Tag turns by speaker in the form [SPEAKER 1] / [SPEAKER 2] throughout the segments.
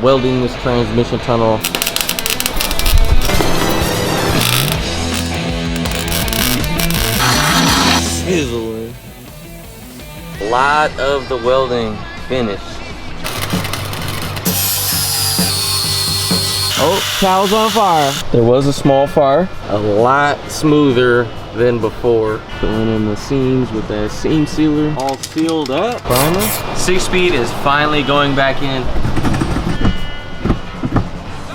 [SPEAKER 1] welding this transmission tunnel. Sizzling. A lot of the welding finished. Oh, towel's on fire. There was a small fire. A lot smoother than before. Filling in the seams with that seam sealer. All sealed up. Primer. 6-speed is finally going back in.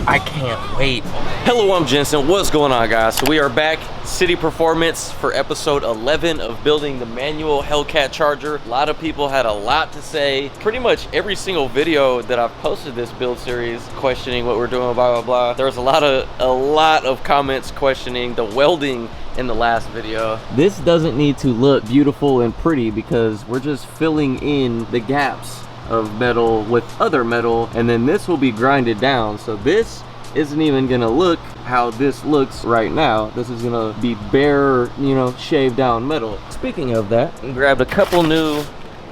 [SPEAKER 1] I can't wait. Hello, I'm Jensen. What's going on, guys? So we are back, City Performance, for episode 11 of building the manual Hellcat charger. A lot of people had a lot to say. Pretty much every single video that I've posted this build series questioning what we're doing, blah, blah, blah. There was a lot of comments questioning the welding in the last video. This doesn't need to look beautiful and pretty because we're just filling in the gaps of metal with other metal, and then this will be grinded down. So this isn't even gonna look how this looks right now. This is gonna be bare, you know, shaved down metal. Speaking of that, we grabbed a couple new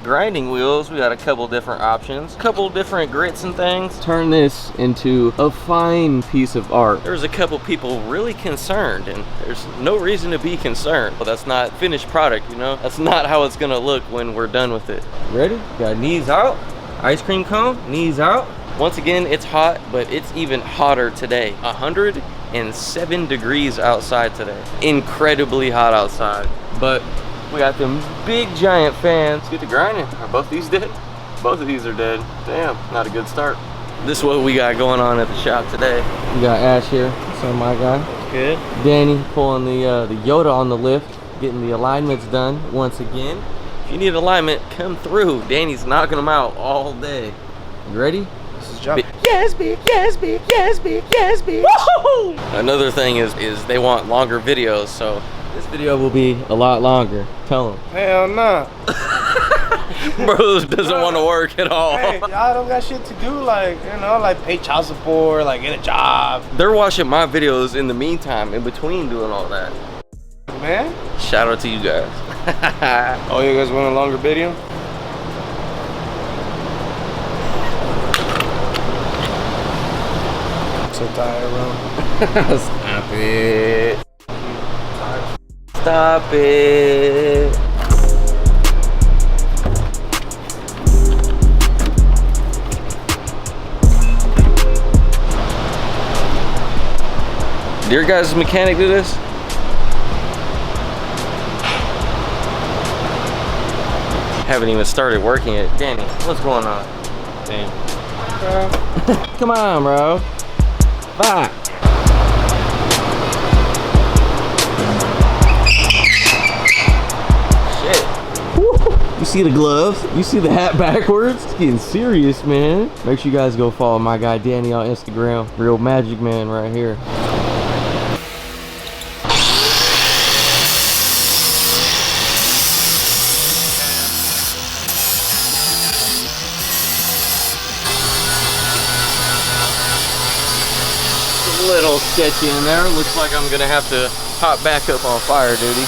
[SPEAKER 1] grinding wheels. We got a couple different options, a couple different grits and things. Turn this into a fine piece of art. There's a couple people really concerned, and there's no reason to be concerned, but that's not finished product, you know? That's not how it's gonna look when we're done with it. Ready? Got knees out, ice cream cone, knees out. Once again, it's hot, but it's even hotter today. 107 degrees outside today. Incredibly hot outside, but we got them big giant fans. Get to grinding. Are both these dead? Both of these are dead. Damn, not a good start. This is what we got going on at the shop today. We got Ash here. So my guy. Good. Danny pulling the Yoda on the lift, getting the alignments done once again. If you need alignment, come through. Danny's knocking them out all day. You ready?
[SPEAKER 2] This is jump.
[SPEAKER 1] Yes, B, yes, B, yes, B, yes, B. Woohoo! Another thing is they want longer videos, so this video will be a lot longer. Tell them.
[SPEAKER 2] Hell nah.
[SPEAKER 1] Bro doesn't want to work at all.
[SPEAKER 2] Hey, y'all don't got shit to do, like, you know, like pay child support, like get a job.
[SPEAKER 1] They're watching my videos in the meantime, in between doing all that.
[SPEAKER 2] Man.
[SPEAKER 1] Shout out to you guys.
[SPEAKER 2] Oh, you guys want a longer video? So tired, bro.
[SPEAKER 1] Stop it. Stop it. Did your guys' mechanic do this? Haven't even started working it. Danny, what's going on? Damn. Come on, bro. Fuck. Shit. Woo. You see the gloves? You see the hat backwards? It's getting serious, man. Make sure you guys go follow my guy Danny on Instagram. Real magic man right here. Little sketchy in there. Looks like I'm gonna have to hop back up on fire duty.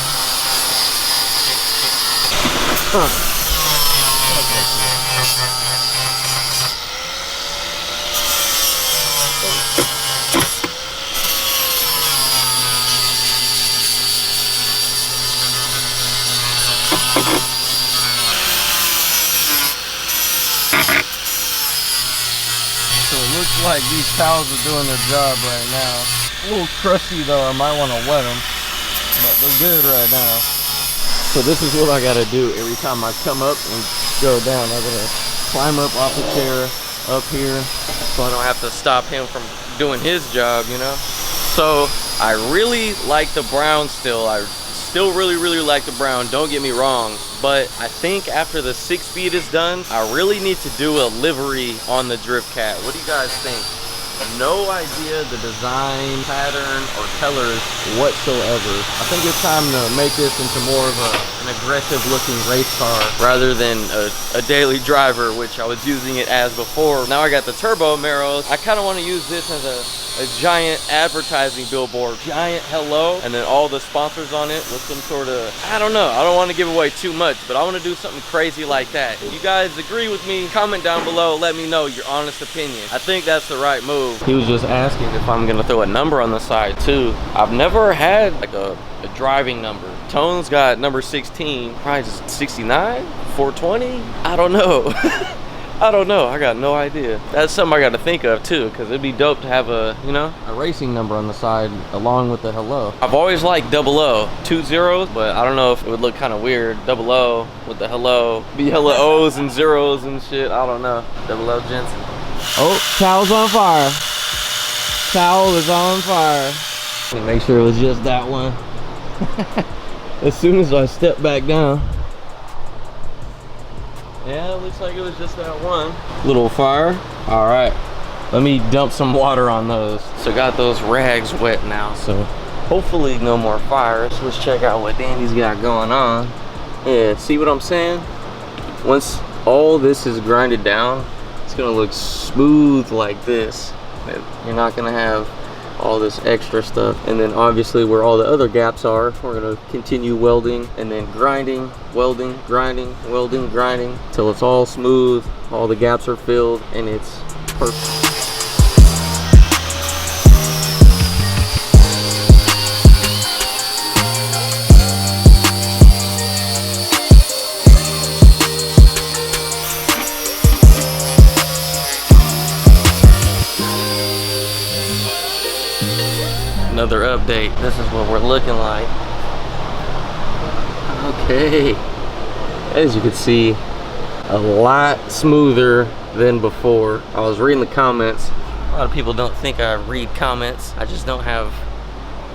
[SPEAKER 1] So it looks like these towels are doing their job right now. A little crusty though, I might want to wet them, but they're good right now. So this is what I gotta do every time I come up and go down. I'm gonna climb up off the chair up here so I don't have to stop him from doing his job, you know? So I really like the brown still. I still really like the brown, don't get me wrong, but I think after the 6-speed is done, I really need to do a livery on the Driftcat. What do you guys think? No idea the design, pattern, or colors whatsoever. I think it's time to make this into more of a an aggressive looking race car rather than a daily driver, which I was using it as before. Now I got the turbo Maros. I kind of want to use this as a giant advertising billboard, giant hello, and then all the sponsors on it with some sort of, I don't know, I don't want to give away too much, but I want to do something crazy like that. If you guys agree with me, comment down below, let me know your honest opinion. I think that's the right move. He was just asking if I'm gonna throw a number on the side too. I've never had like a driving number. Tone's got number 16, probably just 69, 420, I don't know. I don't know, I got no idea. That's something I got to think of too, because it'd be dope to have a, you know, a racing number on the side along with the hello. I've always liked 00, 2 zeros, but I don't know if it would look kind of weird. 00 with the hello, be hella O's and zeros and shit, I don't know. 00 Jensen.
[SPEAKER 3] Oh, towel's on fire. Towel is on fire. Let me make sure it was just that one. As soon as I step back down.
[SPEAKER 1] Yeah, it looks like it was just that one.
[SPEAKER 3] Little fire. All right, let me dump some water on those.
[SPEAKER 1] So got those rags wet now, so hopefully no more fires. Let's check out what Danny's got going on. Yeah, see what I'm saying? Once all this is grinded down, it's gonna look smooth like this. You're not gonna have all this extra stuff. And then obviously where all the other gaps are, we're gonna continue welding and then grinding, welding, grinding, welding, grinding till it's all smooth, all the gaps are filled, and it's perfect. Another update. This is what we're looking like. Okay. As you can see, a lot smoother than before. I was reading the comments. A lot of people don't think I read comments. I just don't have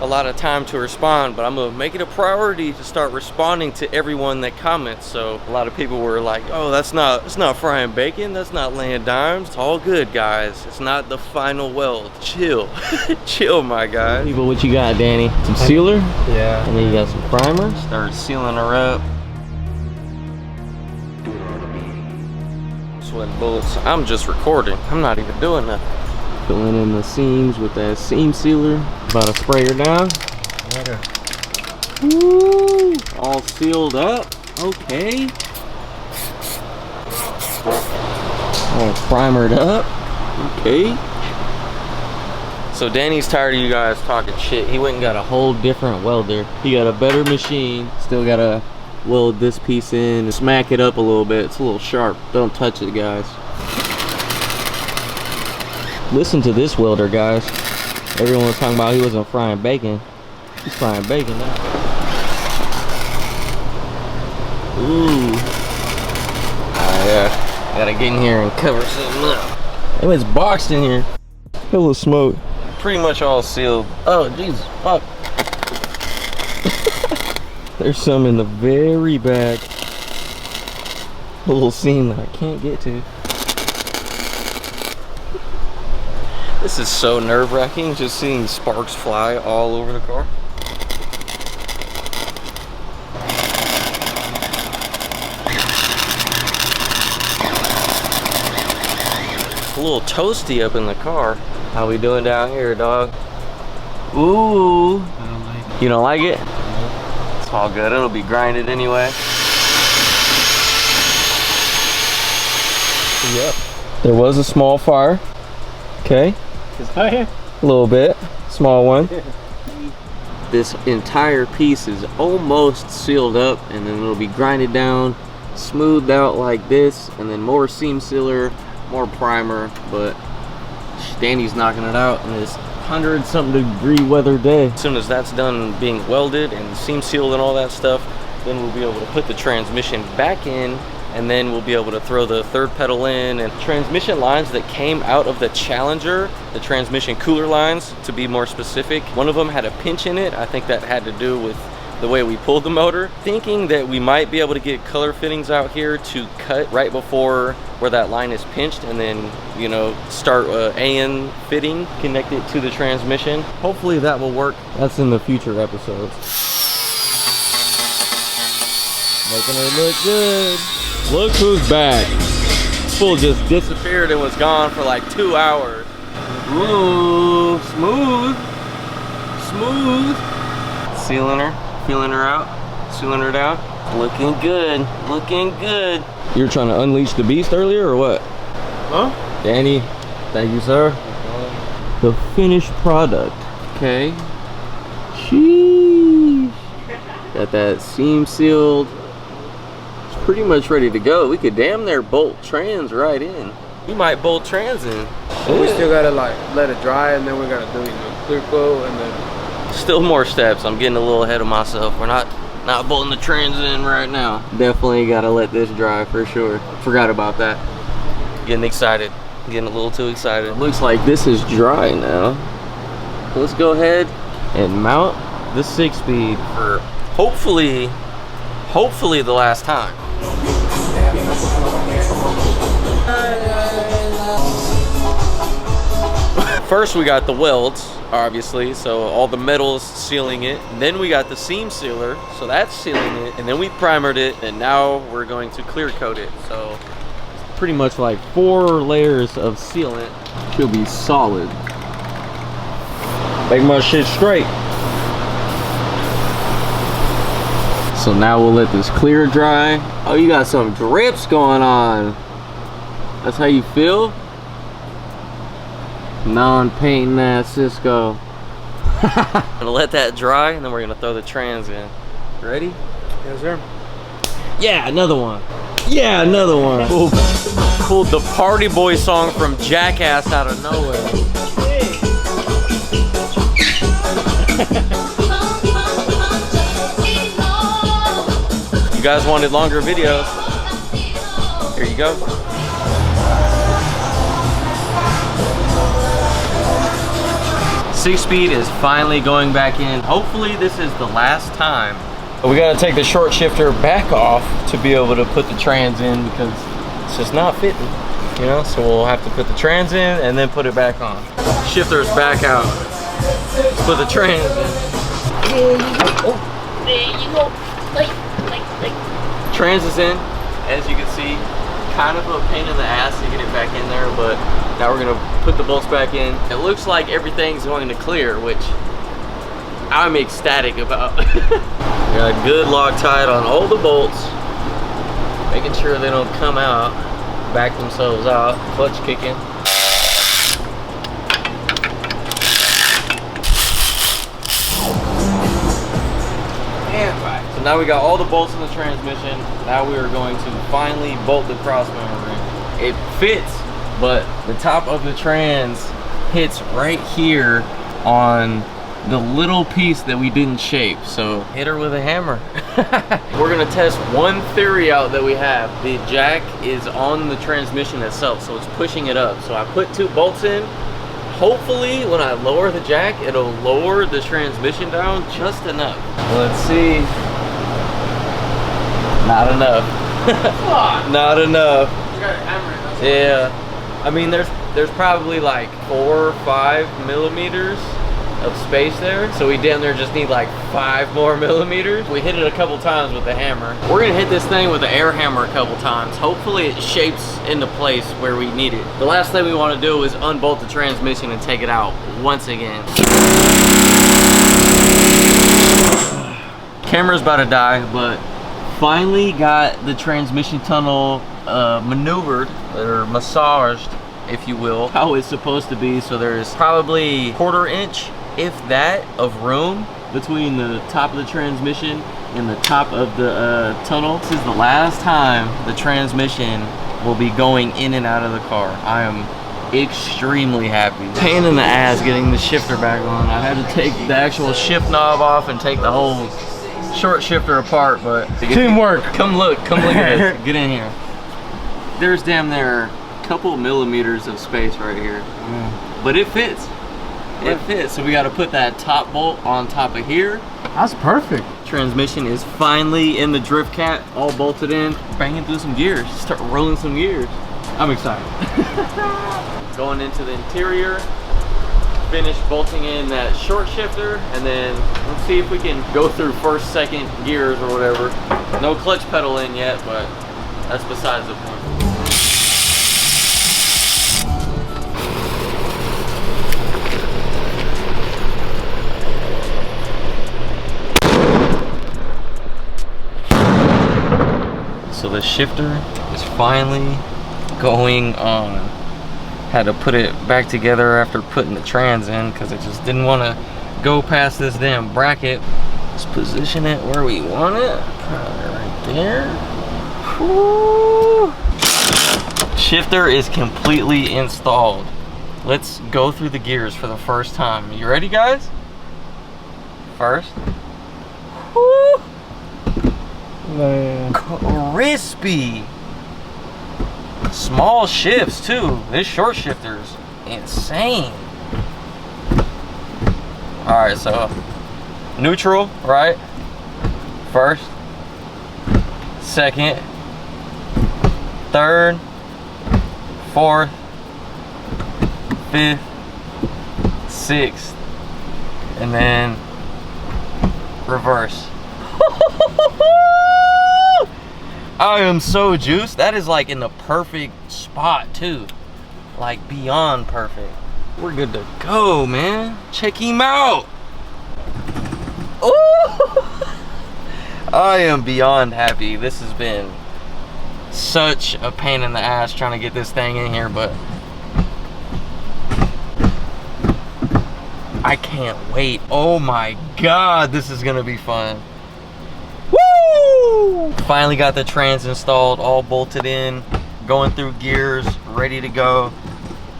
[SPEAKER 1] a lot of time to respond, but I'm gonna make it a priority to start responding to everyone that comments. So a lot of people were like, oh, it's not frying bacon, that's not laying dimes. It's all good, guys. It's not the final weld. Chill. Chill, my guy.
[SPEAKER 3] People, what you got, Danny? Some sealer?
[SPEAKER 2] Yeah.
[SPEAKER 3] And then you got some primer.
[SPEAKER 1] Start sealing her up. Sweating bullets. I'm just recording. I'm not even doing nothing.
[SPEAKER 3] Filling in the seams with that seam sealer. About to spray her down.
[SPEAKER 2] Okay.
[SPEAKER 3] Woo! All sealed up. Okay. All primered up. Okay.
[SPEAKER 1] So Danny's tired of you guys talking shit. He went and got a
[SPEAKER 3] Whole different welder. He got a better machine. Still gotta weld this piece in and smack it up a little bit. It's a little sharp. Don't touch it, guys. Listen to this welder, guys. Everyone was talking about he wasn't frying bacon. He's frying bacon now. Ooh.
[SPEAKER 1] yeah. Gotta get in here and cover something up.
[SPEAKER 3] Oh, it's boxed in here. Full of smoke.
[SPEAKER 1] Pretty much all sealed.
[SPEAKER 3] Oh, Jesus, fuck. There's some in the very back. A little seam that I can't get to.
[SPEAKER 1] This is so nerve-wracking, just seeing sparks fly all over the car. It's a little toasty up in the car. How we doing down here, dog? Ooh.
[SPEAKER 2] I don't like it.
[SPEAKER 1] You don't like it? It's all good. It'll be grinded anyway.
[SPEAKER 3] Yep. There was a small fire. Okay. A little bit. Small one. This entire piece is almost sealed up, and then it'll be grinded down, smoothed out like this, and then more seam sealer, more primer. But Danny's knocking it out in this 100-something degree weather day. As soon as that's done being welded and seam sealed and all that stuff, then we'll be able to put the transmission back in, and then we'll be able to throw the third pedal in. And transmission lines that came out of the Challenger, the transmission cooler lines to be more specific, one of them had a pinch in it. I think that had to do with the way we pulled the motor. Thinking that we might be able to get color fittings out here to cut right before where that line is pinched, and then, you know, start AN fitting, connect it to the transmission. Hopefully that will work. That's in the future episodes. Making her look good. Look who's back. Fool just disappeared and was gone for like 2 hours. Ooh, smooth. Smooth. Sealing her, feeling her out, sealing her down. Looking good, looking good. You were trying to unleash the beast earlier or what?
[SPEAKER 2] Huh?
[SPEAKER 3] Danny, thank you, sir. The finished product. Okay. Sheesh. Got that seam sealed. It's pretty much ready to go. We could damn near bolt trans right in. You might bolt trans in.
[SPEAKER 2] So we still gotta like let it dry, and then we gotta do clear coat, and then
[SPEAKER 3] Still more steps. I'm getting a little ahead of myself. We're not bolting the trans in right now. Definitely gotta let this dry for sure. Forgot about that. Getting excited. Getting a little too excited. Looks like this is dry now. Let's go ahead and mount the 6-speed for hopefully the last time. First we got the welds, obviously, so all the metal's sealing it. And then we got the seam sealer, so that's sealing it. And then we primered it, and now we're going to clear coat it. So it's pretty much like 4 layers of sealant. Should be solid. Make my shit straight. So now we'll let this clear dry. Oh, you got some drips going on. That's how you feel? Non-painting ass Cisco. Gonna let that dry, and then we're gonna throw the trans in. Ready?
[SPEAKER 2] yes, sir.
[SPEAKER 3] Yeah, another one. Yeah, another one. Pulled the Party Boy song from Jackass out of nowhere. You guys wanted longer videos. Here you go. Six-speed is finally going back in. Hopefully this is the last time. But we gotta take the short shifter back off to be able to put the trans in because it's just not fitting, you know? So we'll have to put the trans in and then put it back on. Shifter's back out. Let's put the trans in.
[SPEAKER 4] There you go. Oh, there you go. Like.
[SPEAKER 3] Trans is in, as you can see. Kind of a pain in the ass to get it back in there, but now we're gonna put the bolts back in. It looks like everything's going to clear, which I'm ecstatic about. Got good Loctite on all the bolts, making sure they don't come out, back themselves out, clutch kicking. So now we got all the bolts in the transmission. Now we are going to finally bolt the crossmember ring. It fits, but the top of the trans hits right here on the little piece that we didn't shape. So hit her with a hammer. We're gonna test one theory out that we have. The jack is on the transmission itself, so it's pushing it up. So I put 2 bolts in. Hopefully when I lower the jack, it'll lower the transmission down just enough. Let's see. Not enough. Not enough. Yeah. I mean, there's probably like 4 or 5 millimeters of space there. So we damn near just need like 5 more millimeters. We hit it a couple times with the hammer. We're gonna hit this thing with the air hammer a couple times. Hopefully it shapes into place where we need it. The last thing we want to do is unbolt the transmission and take it out once again. Camera's about to die, but finally got the transmission tunnel maneuvered, or massaged, if you will, how it's supposed to be. So there's probably 1/4 inch, if that, of room between the top of the transmission and the top of the tunnel. This is the last time the transmission will be going in and out of the car. I am extremely happy. Pain in the ass getting the shifter back on. I had to take the actual shift knob off and take the whole short shifter apart, but
[SPEAKER 2] Teamwork.
[SPEAKER 3] Come look at this. Get in here. There's damn near a couple millimeters of space right here, but it fits. It fits. So we got to put that top bolt on top of here.
[SPEAKER 2] That's perfect.
[SPEAKER 3] Transmission is finally in the Driftcat, all bolted in. Banging through some gears. Start rolling some gears. I'm excited. Going into the interior. Finish bolting in that short shifter, and then let's see if we can go through first, second gears or whatever.
[SPEAKER 1] No clutch pedal in yet, but that's besides the point. So the shifter is finally going on. Had to put it back together after putting the trans in because it just didn't want to go past this damn bracket. Let's position it where we want it. Probably right there. Whew. Shifter is completely installed. Let's go through the gears for the first time. You ready, guys? First. Whew.
[SPEAKER 2] Man.
[SPEAKER 1] Crispy. Small shifts too. This short shifter's insane. Alright, so neutral, right? First, second, third, fourth, fifth, sixth, and then reverse. I am so juiced. That is like in the perfect spot too. Like beyond perfect. We're good to go, man. Check him out. Ooh. I am beyond happy. This has been such a pain in the ass trying to get this thing in here, but I can't wait. Oh my God, this is gonna be fun. Woo! Finally got the trans installed, all bolted in, going through gears, ready to go.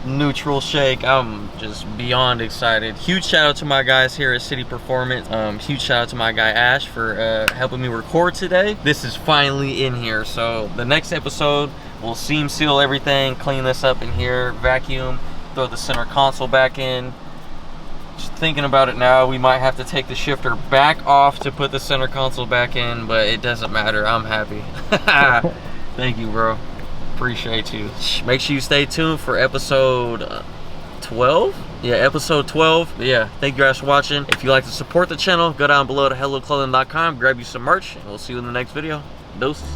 [SPEAKER 1] Neutral shake. I'm just beyond excited. Huge shout out to my guys here at City Performance. Huge shout out to my guy Ash for helping me record today. This is finally in here, so the next episode we'll seam seal everything, clean this up in here, vacuum, throw the center console back in. Just thinking about it now, we might have to take the shifter back off to put the center console back in, but it doesn't matter. I'm happy. Thank you, bro. Appreciate you. Make sure you stay tuned for episode 12. Yeah, episode 12. But yeah, thank you guys for watching. If you'd like to support the channel, go down below to helloclothing.com, grab you some merch, and we'll see you in the next video. Deuces.